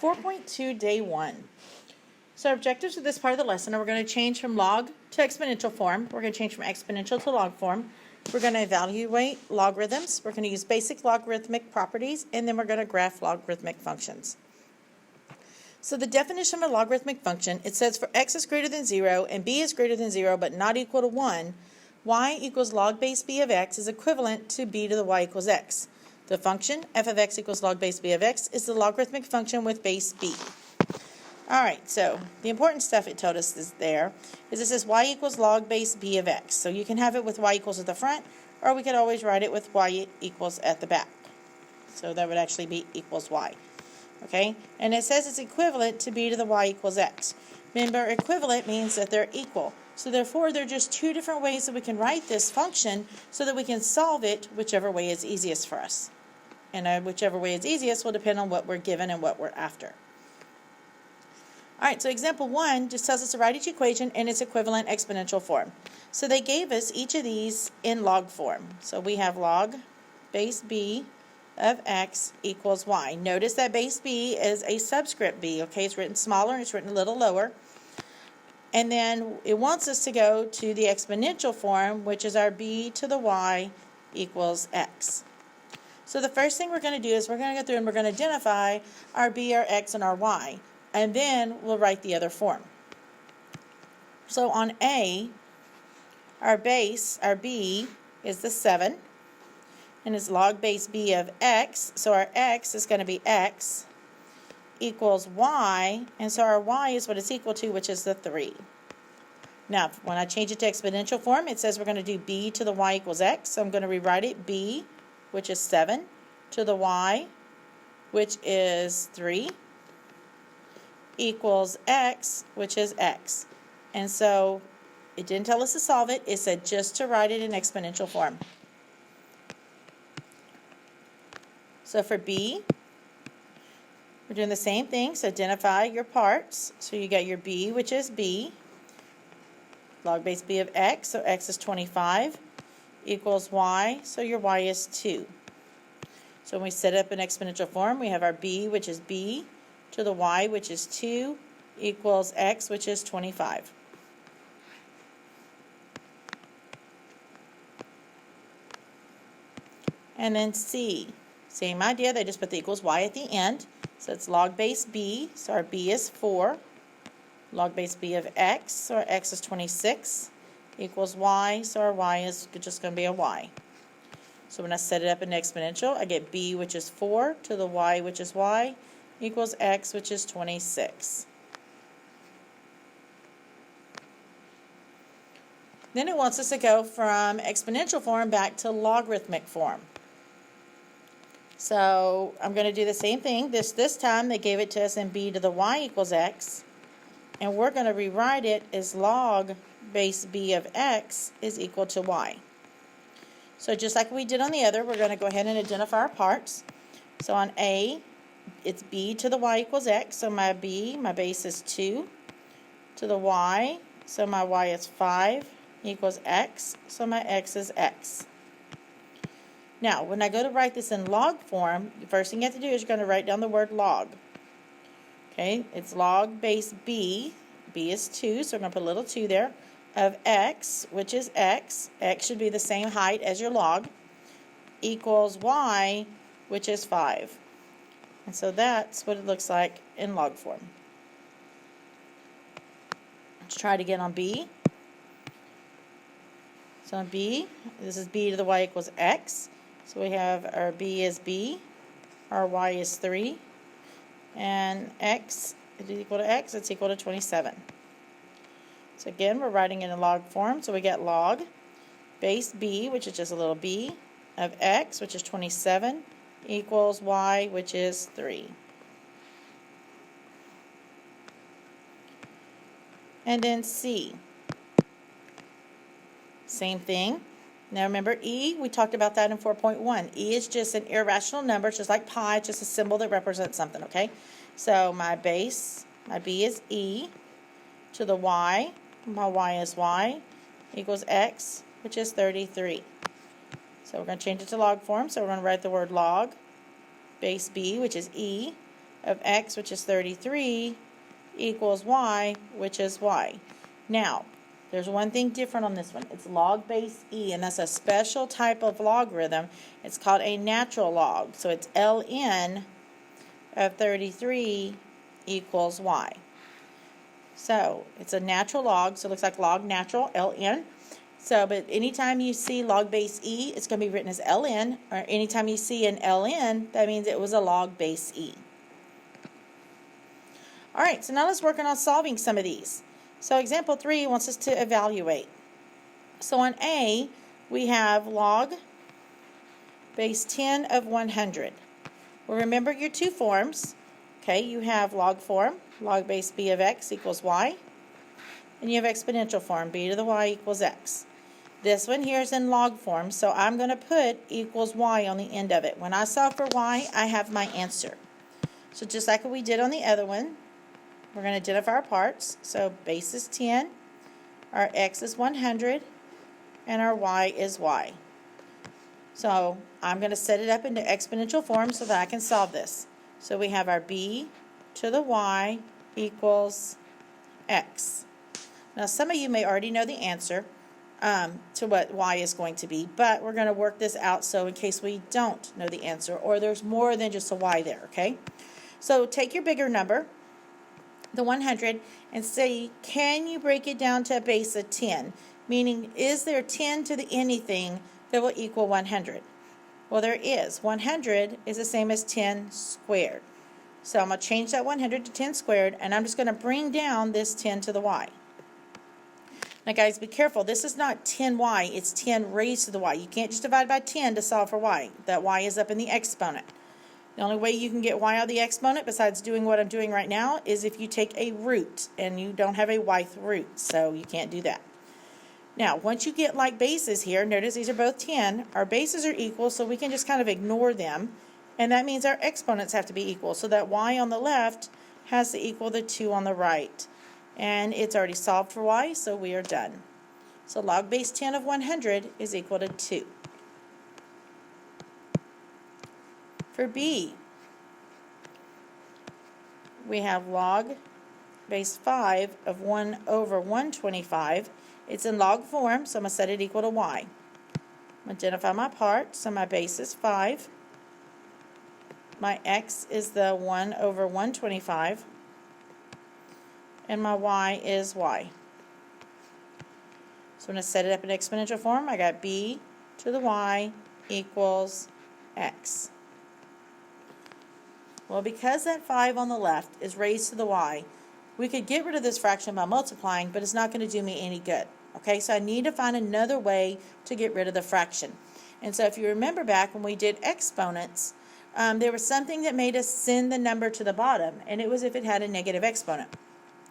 4.2 Day 1. So our objectives of this part of the lesson are we're going to change from log to exponential form. We're going to change from exponential to log form. We're going to evaluate logarithms. We're going to use basic logarithmic properties, and then we're going to graph logarithmic functions. So the definition of a logarithmic function, it says for x is greater than 0 and b is greater than 0 but not equal to 1, y equals log base b of x is equivalent to b to the y equals x. The function f of x equals log base b of x is the logarithmic function with base b. Alright, so the important stuff it told us is it says y equals log base b of x. So you can have it with y equals at the front, or we could always write it with y equals at the back. So that would actually be equals y. Okay, and it says it's equivalent to b to the y equals x. Remember, equivalent means that they're equal. So therefore, there are just two different ways that we can write this function so that we can solve it whichever way is easiest for us. And whichever way is easiest will depend on what we're given and what we're after. Alright, so example 1 just tells us to write each equation in its equivalent exponential form. So they gave us each of these in log form. So we have log base b of x equals y. Notice that base b is a subscript b, okay? It's written smaller and it's written a little lower. And then it wants us to go to the exponential form, which is our b to the y equals x. So the first thing we're going to do is we're going to go through and we're going to identify our b, our x, and our y. And then we'll write the other form. So on A, our base, our b, is the 7. And it's log base b of x. So our x is going to be x equals y. And so our y is what it's equal to, which is the 3. Now, when I change it to exponential form, it says we're going to do b to the y equals x. So I'm going to rewrite it b, which is 7, to the y, which is 3, equals x, which is x. And so it didn't tell us to solve it. It said just to write it in exponential form. So for b, we're doing the same thing. So identify your parts. So you got your b, which is b, log base b of x. So x is 25, equals y. So your y is 2. So when we set up an exponential form, we have our b, which is b, to the y, which is 2, equals x, which is 25. And then c, same idea, they just put the equals y at the end. So it's log base b, so our b is 4, log base b of x, so our x is 26, equals y, so our y is just going to be a y. So when I set it up in exponential, I get b, which is 4, to the y, which is y, equals x, which is 26. Then it wants us to go from exponential form back to logarithmic form. So I'm going to do the same thing. This time they gave it to us in b to the y equals x. And we're going to rewrite it as log base b of x is equal to y. So just like we did on the other, we're going to go ahead and identify our parts. So on A, it's b to the y equals x. So my b, my base is 2, to the y. So my y is 5 equals x. So my x is x. Now, when I go to write this in log form, the first thing you have to do is you're going to write down the word log. Okay, it's log base b. B is 2, so we're going to put a little 2 there, of x, which is x. X should be the same height as your log, equals y, which is 5. And so that's what it looks like in log form. Let's try it again on b. So on b, this is b to the y equals x. So we have our b is b, our y is 3, and x is equal to x, it's equal to 27. So again, we're writing it in log form. So we get log base b, which is just a little b, of x, which is 27, equals y, which is 3. And then c. Same thing. Now remember e, we talked about that in 4.1. E is just an irrational number, it's just like pi, it's just a symbol that represents something, okay? So my base, my b is e, to the y, my y is y, equals x, which is 33. So we're going to change it to log form, so we're going to write the word log, base b, which is e, of x, which is 33, equals y, which is y. Now, there's one thing different on this one. It's log base e, and that's a special type of logarithm. It's called a natural log. So it's ln of 33 equals y. So it's a natural log, so it looks like log natural, ln. So, but anytime you see log base e, it's going to be written as ln, or anytime you see an ln, that means it was a log base e. All right, so now let's work on solving some of these. So example 3 wants us to evaluate. So on A, we have log base 10 of 100. Well, remember your two forms. Okay, you have log form, log base b of x equals y, and you have exponential form, b to the y equals x. This one here is in log form, so I'm going to put equals y on the end of it. When I solve for y, I have my answer. So just like we did on the other one, we're going to identify our parts. So base is 10, our x is 100, and our y is y. So I'm going to set it up into exponential form so that I can solve this. So we have our b to the y equals x. Now some of you may already know the answer to what y is going to be, but we're going to work this out so in case we don't know the answer or there's more than just a y there, okay? So take your bigger number, the 100, and say, can you break it down to a base of 10? Meaning, is there 10 to the anything that will equal 100? Well, there is. 100 is the same as 10 squared. So I'm going to change that 100 to 10 squared, and I'm just going to bring down this 10 to the y. Now, guys, be careful. This is not 10y. It's 10 raised to the y. You can't just divide by 10 to solve for y. That y is up in the exponent. The only way you can get y out of the exponent, besides doing what I'm doing right now, is if you take a root, and you don't have a y-th root, so you can't do that. Now, once you get like bases here, notice these are both 10. Our bases are equal, so we can just kind of ignore them, and that means our exponents have to be equal. So that y on the left has to equal the 2 on the right. And it's already solved for y, so we are done. So log base 10 of 100 is equal to 2. For b, we have log base 5 of 1 over 125. It's in log form, so I'm going to set it equal to y. I'm going to identify my part, so my base is 5. My x is the 1 over 125. And my y is y. So I'm going to set it up in exponential form. I got b to the y equals x. Well, because that 5 on the left is raised to the y, we could get rid of this fraction by multiplying, but it's not going to do me any good. Okay, so I need to find another way to get rid of the fraction. And so if you remember back when we did exponents, there was something that made us send the number to the bottom, and it was if it had a negative exponent.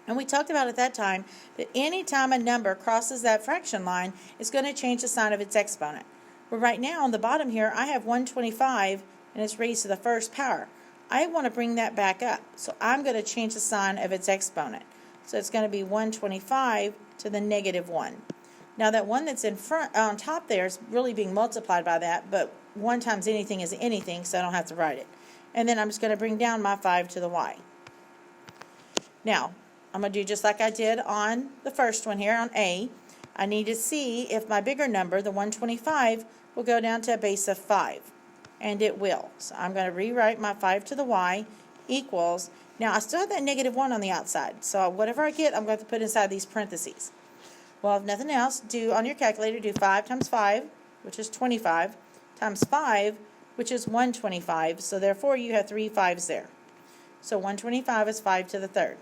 And we talked about at that time that any time a number crosses that fraction line, it's going to change the sign of its exponent. But right now on the bottom here, I have 125, and it's raised to the first power. I want to bring that back up, so I'm going to change the sign of its exponent. So it's going to be 125 to the negative 1. Now that 1 that's in front on top there is really being multiplied by that, but 1 times anything is anything, so I don't have to write it. And then I'm just going to bring down my 5 to the y. Now, I'm going to do just like I did on the first one here on A. I need to see if my bigger number, the 125, will go down to a base of 5. And it will. So I'm going to rewrite my 5 to the y equals, now I still have that negative 1 on the outside. So whatever I get, I'm going to put inside these parentheses. Well, if nothing else, do on your calculator, do 5 times 5, which is 25, times 5, which is 125. So therefore, you have 3 5s there. So 125 is 5 to the third.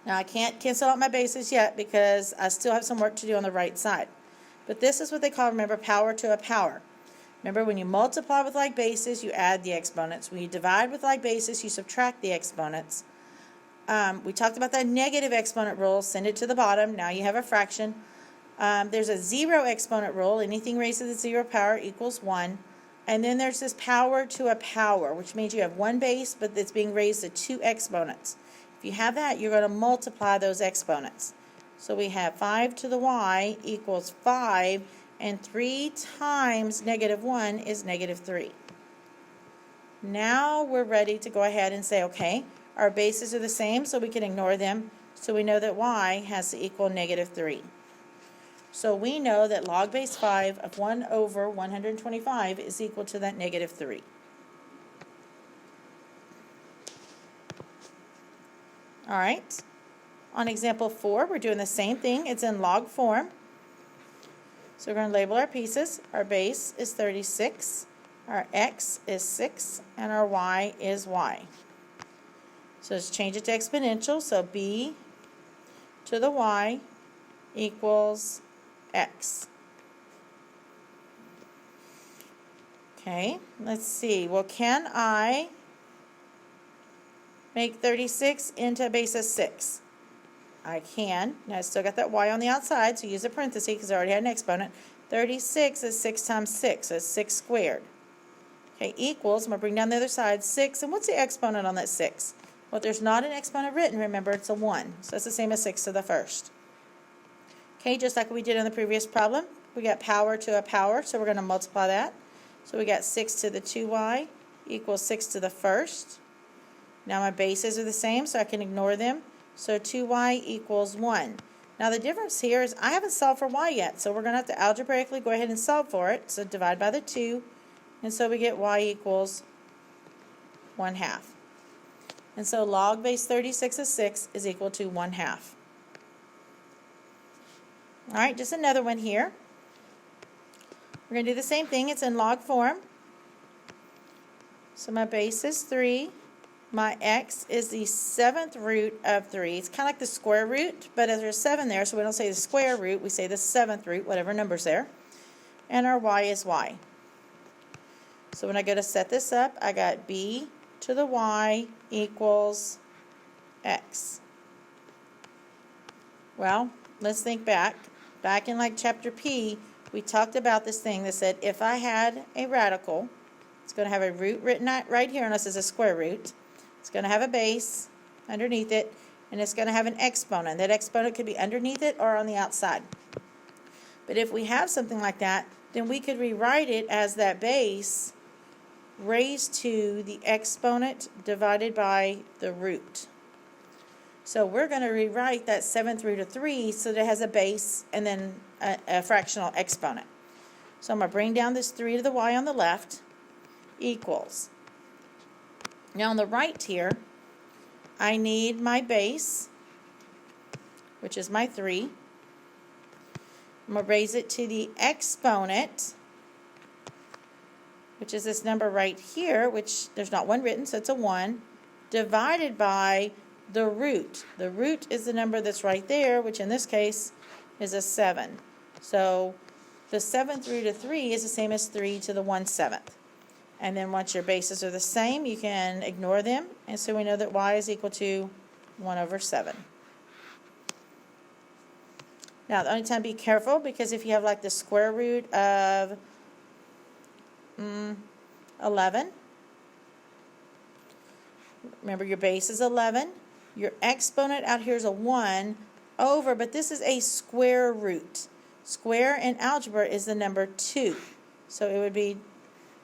Now I can't cancel out my bases yet because I still have some work to do on the right side. But this is what they call, remember, power to a power. Remember, when you multiply with like bases, you add the exponents. When you divide with like bases, you subtract the exponents. We talked about that negative exponent rule. Send it to the bottom. Now you have a fraction. There's a zero exponent rule. Anything raised to the zero power equals 1. And then there's this power to a power, which means you have one base, but it's being raised to 2 exponents. If you have that, you're going to multiply those exponents. So we have 5 to the y equals 5, and 3 times negative 1 is negative 3. Now we're ready to go ahead and say, okay, our bases are the same, so we can ignore them. So we know that y has to equal -3. So we know that log base 5 of 1 over 125 is equal to that -3. All right. On example 4, we're doing the same thing. It's in log form. So we're going to label our pieces. Our base is 36. Our x is 6. And our y is y. So let's change it to exponential. So b to the y equals x. Okay, let's see. Well, can I make 36 into a base of 6? I can. Now I still got that y on the outside, so use a parenthesis because I already had an exponent. 36 is 6 times 6, so it's 6 squared. Okay, equals, I'm going to bring down the other side, 6, and what's the exponent on that 6? Well, if there's not an exponent written, remember it's a 1, so it's the same as 6 to the first. Okay, just like we did in the previous problem, we got power to a power, so we're going to multiply that. So we got 6 to the 2y equals 6 to the first. Now my bases are the same, so I can ignore them. So 2y equals 1. Now the difference here is I haven't solved for y yet, so we're going to have to algebraically go ahead and solve for it. So divide by the 2, and so we get y equals 1/2. And so log base 36 of 6 is equal to 1/2. All right, just another one here. We're going to do the same thing. It's in log form. So my base is 3. My x is the 7th root of 3. It's kind of like the square root, but as there's 7 there, so we don't say the square root, we say the 7th root, whatever number's there. And our y is y. So when I go to set this up, I got b to the y equals x. Well, let's think back. Back in like chapter P, we talked about this thing that said if I had a radical, it's going to have a root written right here unless it's a square root. It's going to have a base underneath it, and it's going to have an exponent. That exponent could be underneath it or on the outside. But if we have something like that, then we could rewrite it as that base raised to the exponent divided by the root. So we're going to rewrite that 7th root of 3 so that it has a base and then a fractional exponent. So I'm going to bring down this 3 to the y on the left equals. Now on the right here, I need my base, which is my 3. I'm going to raise it to the exponent, which is this number right here, which there's not one written, so it's a 1, divided by the root. The root is the number that's right there, which in this case is a 7. So the 7th root of 3 is the same as 3 to the 1/7. And then once your bases are the same, you can ignore them. And so we know that y is equal to 1/7. Now, the only time be careful, because if you have like the square root of 11, remember your base is 11. Your exponent out here is a 1 over, but this is a square root. Square in algebra is the number 2. So it would be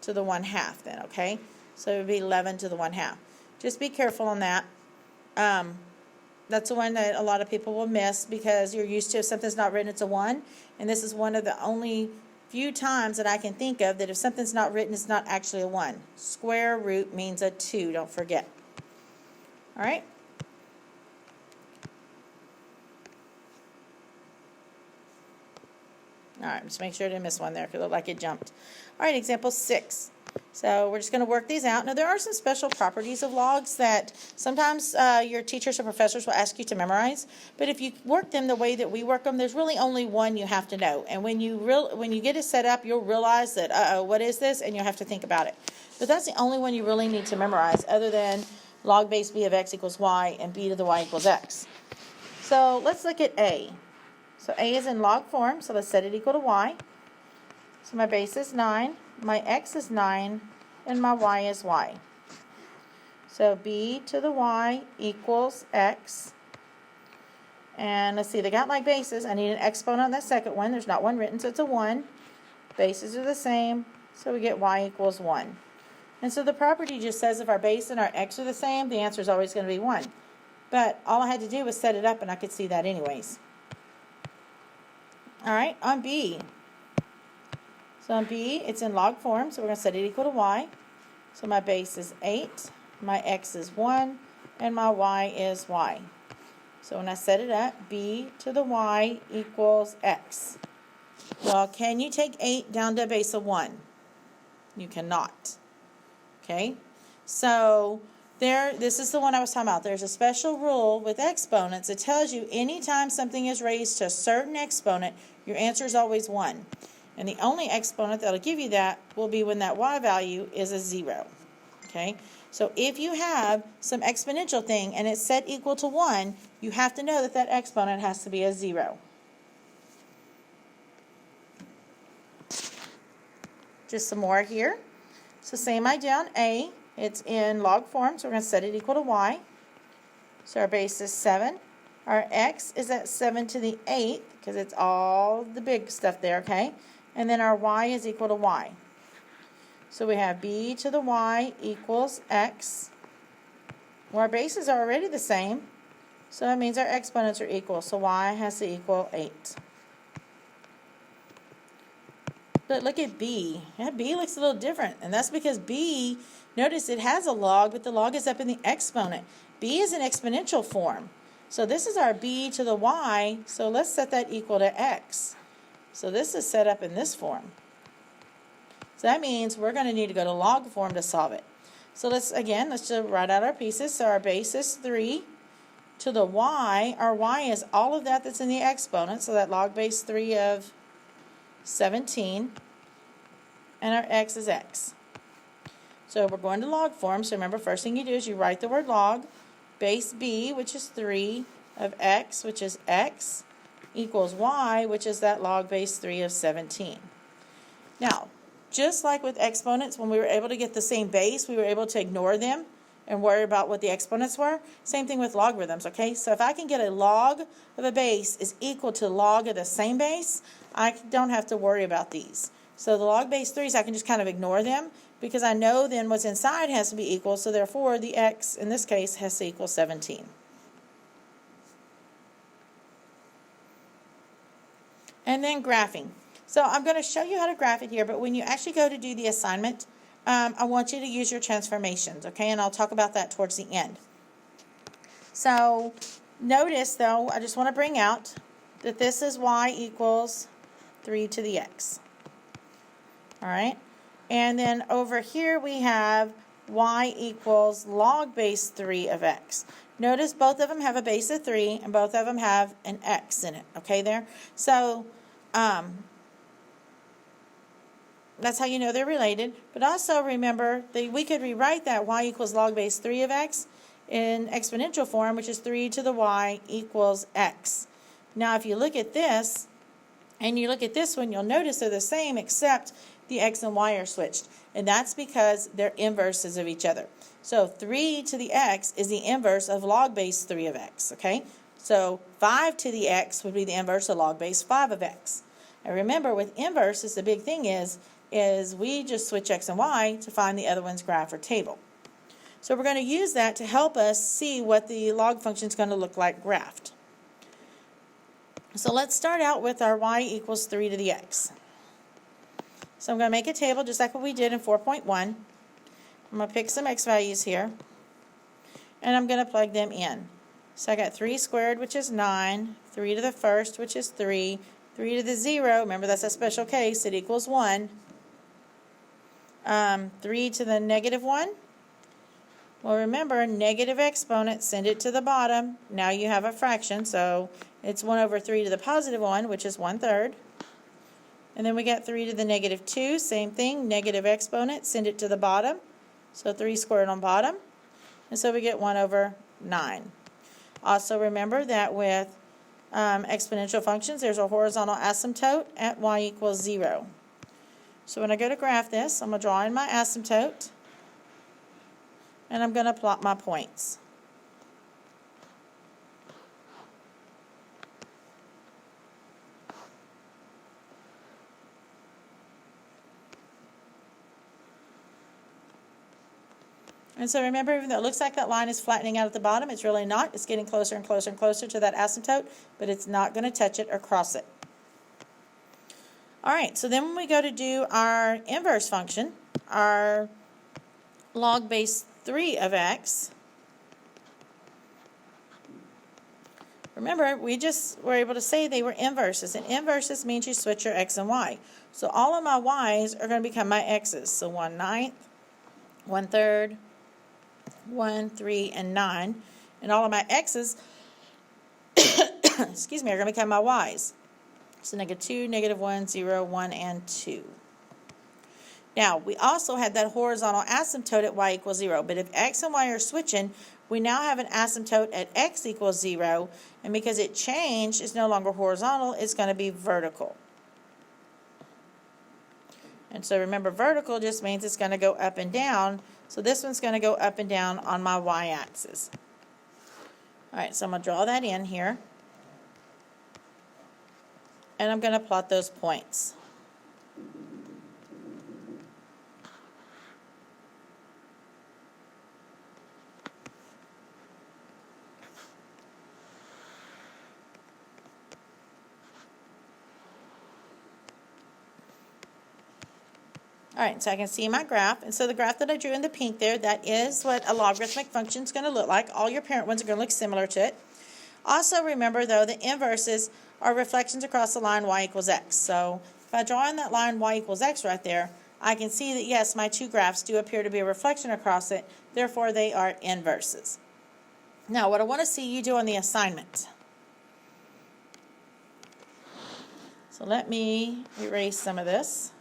to the 1/2 then, okay? So it would be 11 to the 1/2. Just be careful on that. That's the one that a lot of people will miss because you're used to if something's not written, it's a 1. And this is one of the only few times that I can think of that if something's not written, it's not actually a 1. Square root means a 2, don't forget. All right? All right, just make sure I didn't miss one there because it looked like it jumped. All right, example 6. So we're just going to work these out. Now, there are some special properties of logs that sometimes your teachers or professors will ask you to memorize. But if you work them the way that we work them, there's really only one you have to know. And when you get it set up, you'll realize that, what is this? And you'll have to think about it. But that's the only one you really need to memorize other than log base b of x equals y and b to the y equals x. So let's look at a. So a is in log form, so let's set it equal to y. So my base is 9, my x is 9, and my y is y. So b to the y equals x. And let's see, they got my bases. I need an exponent on that second one. There's not one written, so it's a 1. Bases are the same, so we get y equals 1. And so the property just says if our base and our x are the same, the answer is always going to be 1. But all I had to do was set it up and I could see that anyways. All right, on B. So on B, it's in log form, so we're going to set it equal to y. So my base is 8, my x is 1, and my y is y. So when I set it up, b to the y equals x. Well, can you take 8 down to a base of 1? You cannot. Okay? So this is the one I was talking about. There's a special rule with exponents that tells you anytime something is raised to a certain exponent, your answer is always 1. And the only exponent that will give you that will be when that y value is a 0. Okay? So if you have some exponential thing and it's set equal to 1, you have to know that that exponent has to be a 0. Just some more here. So same idea on A. It's in log form, so we're going to set it equal to y. So our base is 7. Our x is at 7 to the 8th, because it's all the big stuff there, okay? And then our y is equal to y. So we have b to the y equals x. Well, our bases are already the same, so that means our exponents are equal. So y has to equal 8. But look at b. Yeah, b looks a little different, and that's because b, notice it has a log, but the log is up in the exponent. b is an exponential form. So this is our b to the y, so let's set that equal to x. So this is set up in this form. So that means we're going to need to go to log form to solve it. So let's just write out our pieces. So our base is 3 to the y. Our y is all of that that's in the exponent, so that log base 3 of 17. And our x is x. So we're going to log form. So remember, first thing you do is you write the word log. Base b, which is 3 of x, which is x, equals y, which is that log base 3 of 17. Now, just like with exponents, when we were able to get the same base, we were able to ignore them and worry about what the exponents were. Same thing with logarithms, okay? So if I can get a log of a base is equal to log of the same base, I don't have to worry about these. So the log base 3s, I can just kind of ignore them because I know then what's inside has to be equal, so therefore the x, in this case, has to equal 17. And then graphing. So I'm going to show you how to graph it here, but when you actually go to do the assignment, I want you to use your transformations, okay? And I'll talk about that towards the end. So notice, though, I just want to bring out that this is y equals 3 to the x. All right? And then over here we have y equals log base 3 of x. Notice both of them have a base of 3, and both of them have an x in it, okay there? So that's how you know they're related. But also remember that we could rewrite that y equals log base 3 of x in exponential form, which is 3 to the y equals x. Now if you look at this, and you look at this one, you'll notice they're the same except the x and y are switched. And that's because they're inverses of each other. So 3 to the x is the inverse of log base 3 of x, okay? So 5 to the x would be the inverse of log base 5 of x. And remember, with inverses, the big thing is we just switch x and y to find the other one's graph or table. So we're going to use that to help us see what the log function is going to look like graphed. So let's start out with our y equals 3 to the x. So I'm going to make a table just like what we did in 4.1. I'm going to pick some x values here, and I'm going to plug them in. So I got 3 squared, which is 9, 3 to the first, which is 3, 3 to the 0, remember that's a special case, it equals 1. 3 to the negative 1. Well, remember, negative exponent, send it to the bottom. Now you have a fraction, so it's 1 over 3 to the positive 1, which is 1/3. And then we got 3 to the negative 2, same thing, negative exponent, send it to the bottom. So 3 squared on bottom. And so we get 1 over 9. Also remember that with exponential functions, there's a horizontal asymptote at y equals 0. So when I go to graph this, I'm going to draw in my asymptote, and I'm going to plot my points. And so remember, even though it looks like that line is flattening out at the bottom, it's really not. It's getting closer and closer and closer to that asymptote, but it's not going to touch it or cross it. All right, so then when we go to do our inverse function, our log base 3 of x, remember, we just were able to say they were inverses, and inverses means you switch your x and y. So all of my y's are going to become my x's. So 1/9, 1/3, 1, 3, and 9. And all of my x's, excuse me, are going to become my y's. So -2, -1, 0, 1, and 2. Now, we also had that horizontal asymptote at y equals 0. But if x and y are switching, we now have an asymptote at x equals 0. And because it changed, it's no longer horizontal, it's going to be vertical. And so remember, vertical just means it's going to go up and down. So this one's going to go up and down on my y-axis. All right, so I'm going to draw that in here. And I'm going to plot those points. All right, so I can see my graph. And so the graph that I drew in the pink there, that is what a logarithmic function is going to look like. All your parent ones are going to look similar to it. Also remember, though, the inverses are reflections across the line y equals x. So if I draw in that line y equals x right there, I can see that, yes, my two graphs do appear to be a reflection across it. Therefore, they are inverses. Now, what I want to see you do on the assignment. So let me erase some of this.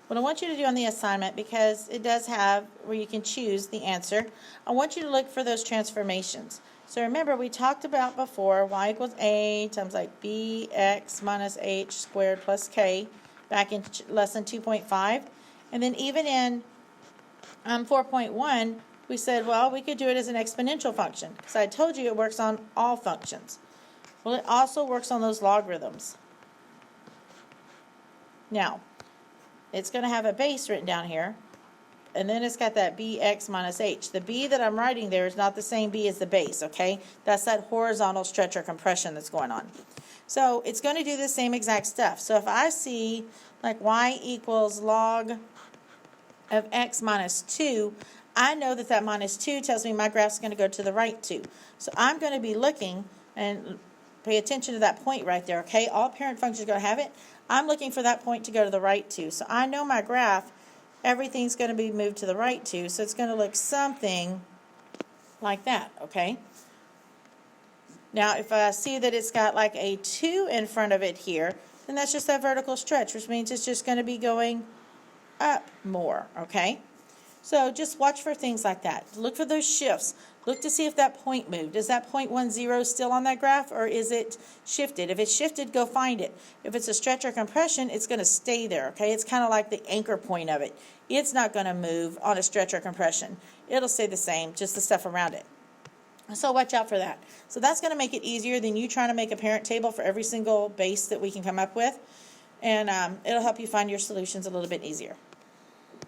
What I want you to do on the assignment, because it does have where you can choose the answer, I want you to look for those transformations. So remember, we talked about before y equals a times like bx minus h squared plus k back in lesson 2.5. And then even in 4.1, we said, well, we could do it as an exponential function, because I told you it works on all functions. Well, it also works on those logarithms. Now, it's going to have a base written down here, and then it's got that bx minus h. The b that I'm writing there is not the same b as the base, okay? That's that horizontal stretch or compression that's going on. So it's going to do the same exact stuff. So if I see like y equals log of x minus 2, I know that that minus 2 tells me my graph's going to go to the right 2. So I'm going to be looking, and pay attention to that point right there, okay? All parent functions are going to have it. I'm looking for that point to go to the right 2. So I know my graph, everything's going to be moved to the right 2. So it's going to look something like that, okay? Now, if I see that it's got like a 2 in front of it here, then that's just that vertical stretch, which means it's just going to be going up more, okay? So just watch for things like that. Look for those shifts. Look to see if that point moved. Is that 0.10 still on that graph, or is it shifted? If it's shifted, go find it. If it's a stretch or compression, it's going to stay there, okay? It's kind of like the anchor point of it. It's not going to move on a stretch or compression. It'll stay the same, just the stuff around it. So watch out for that. So that's going to make it easier than you trying to make a parent table for every single base that we can come up with. And it'll help you find your solutions a little bit easier.